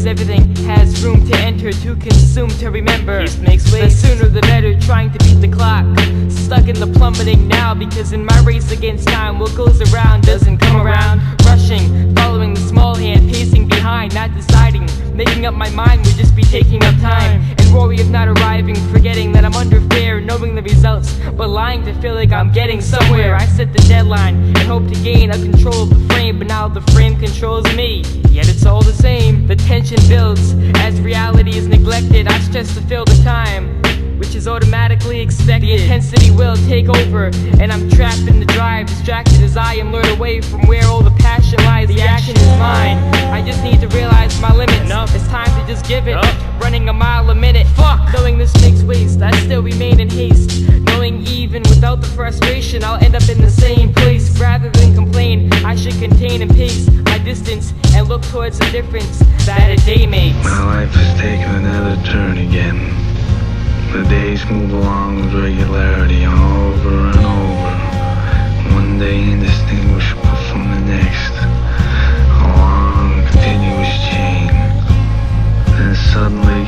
everything has room to enter, to consume, to remember. Peace makes way. The sooner the better, trying to beat the clock. Stuck in the plummeting now, because in my race against time, what goes around doesn't come around. Rushing, following the small hand, pacing behind, not deciding. Making up my mind would just be taking up time. And worry of not arriving, forgetting that I'm under fear, knowing the results, but lying to feel like I'm getting somewhere. I set the deadline and hope to gain a control of the frame, but now the frame controls me. Yet it's all the same. The tension builds as reality is neglected. I stress to fill the time, which is automatically expected. The intensity will take over, and I'm trapped in the drive, distracted as I am lured away from where all the passion lies. The action is mine. I just need to realize my limits. It's time to just give it. Running a mile a minute. Fuck! Knowing this makes waste, I still remain in haste. Knowing even without the frustration, I'll end up in the same place. Rather than complain, I should contain and pace my distance and look towards the difference that a day makes. My life has taken another turn again. The days move along with regularity, over and over. One day indistinguishable from the next. A long, continuous chain. Then suddenly,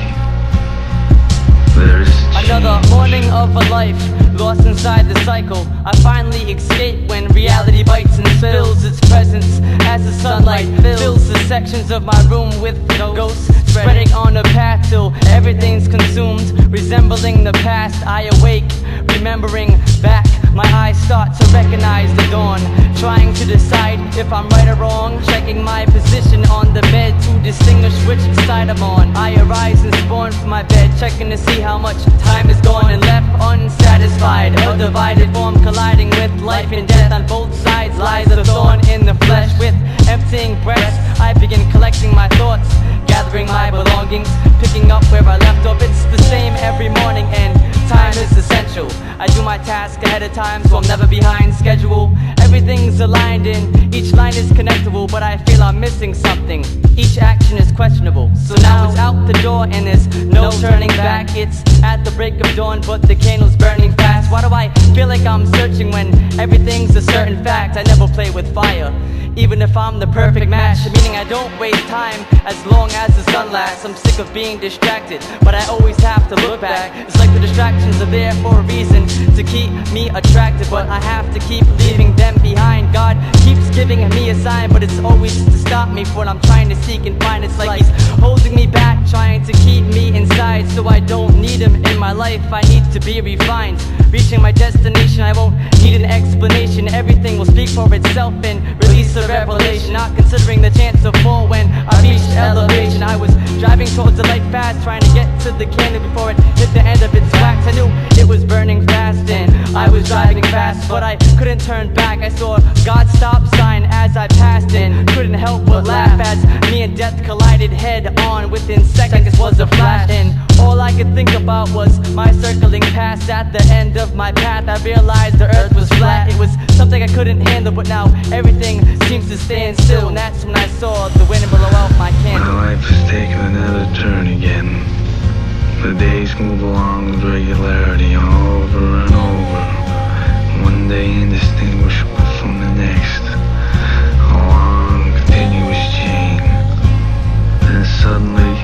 there is change. Another morning of a life, lost inside the cycle. I finally escape when reality bites and fills its presence as the sunlight fills the sections of my room with ghosts spreading on a path till everything's consumed, resembling the past. I awake, remembering back. My eyes start to recognize the dawn, trying to decide if I'm right or wrong, checking my position on the bed to distinguish which side I'm on. I arise and spawn from my bed, checking to see how much time is gone, and left unsatisfied. A divided form colliding with life and death. On both sides lies a thorn in the flesh. With emptying breaths, I begin collecting my thoughts, gathering my belongings, picking up where I left off. It's the same every morning, and time is essential. I do my task ahead of time, so I'm never behind schedule. Everything's aligned and each line is connectable, but I feel I'm missing something. Each action is questionable. So now it's out the door and there's no turning back. It's at the break of dawn, but the candle's burning fast. Why do I feel like I'm searching when everything's a certain fact? I never play with fire, even if I'm the perfect match, meaning I don't waste time as long as the sun lasts. I'm sick of being distracted, but I always have to look back. It's like the distractions are there for a reason, to keep me attracted, but I have to keep leaving them behind. God keeps giving me a sign, but it's always to stop me for what I'm trying to seek and find. It's like he's holding me back, trying to keep me inside, so I don't need him in my life. I need to be refined. Reaching my destination, I won't need an explanation. Everything will speak for itself and release a revelation, not considering the chance of fall when I reached elevation. I was driving towards the light fast, trying to get to the candle before it hit the end of its wax. I knew it was burning fast and I was driving fast, but I couldn't turn back. I saw God's stop sign as I passed and couldn't help but laugh as me and death collided head on. Within seconds was a flash, and all I could think about was my circling past. At the end of my path, I realized the earth was flat. It was something I couldn't handle, but now everything seems to stand still, and that's when I saw the wind blow out my candle. My life has taken another turn again. The days move along with regularity, over and over. One day indistinguishable from the next. A long, continuous chain. Then suddenly,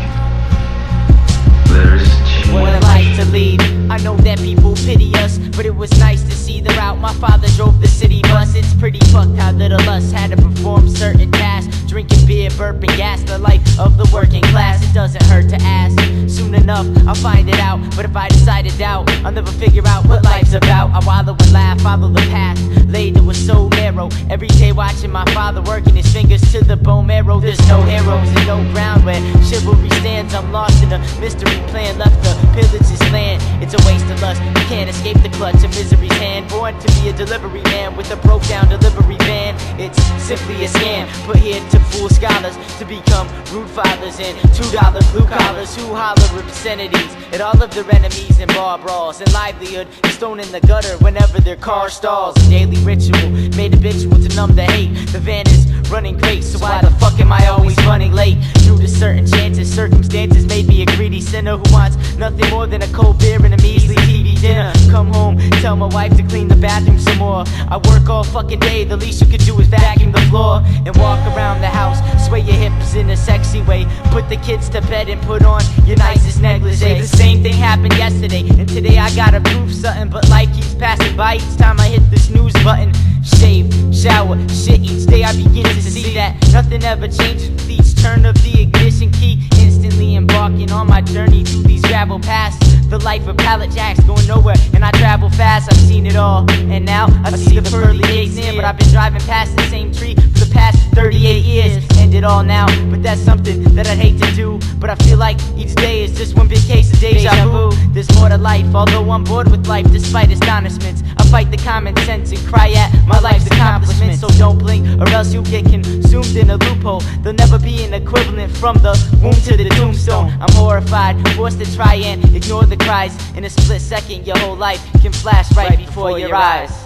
there is change. What a life to lead. I know that people pity us, but it was nice to see the route my father drove the city bus. It's pretty fucked how little us had to perform certain tasks. Drinking beer, burping gas, the life of the working class. It doesn't hurt to ask. Soon enough, I'll find it out. But if I decide to doubt, I'll never figure out what life's about. I wallow and laugh, follow the path laid that was so narrow. Every day watching my father working his fingers to the bone marrow. There's no heroes and no ground where chivalry stands. I'm lost in a mystery plan, left to pillage this land. It's a waste of lust, you can't escape the clutch of misery's hand. Born to be a delivery man with a broke down delivery van. It's simply a scam, put here to fool scholars to become rude fathers and $2 blue collars who holler obscenities at all of their enemies and bar brawls. And livelihood is thrown in the gutter whenever their car stalls. A daily ritual made habitual to numb the hate. The van is running great, so why the fuck am I always running late? Due to certain chances, circumstances made me a greedy sinner who wants nothing more than a cold beer and a measly TV dinner. Come home, tell my wife to clean the bathroom some more. I work all fucking day, the least you could do is vacuum the floor and walk around the house, sway your hips in a sexy way, put the kids to bed and put on your nicest negligee. The same thing happened yesterday, and today I gotta prove something, but life keeps passing by each time I hit the snooze button. Shave, shower, shit, each day I begin to see that nothing ever changes with each turn of the ignition key. Instantly embarking on my journey through these gravel paths. The life of pallet jacks going nowhere, and I travel fast. I've seen it all, and now I see the pearly gates near. But I've been driving past the same tree for the past 38 years. End it all now, but that's something that I'd hate to do. But I feel like each day is just one big case of deja vu. There's more to life, although I'm bored with life despite astonishments. I fight the common sense and cry at my life's accomplishments. So don't blink, or else you'll get consumed in a loophole. There'll never be an equivalent from the womb to the tombstone. I'm horrified, forced to try and ignore the cries. In a split second, your whole life can flash right before your eyes.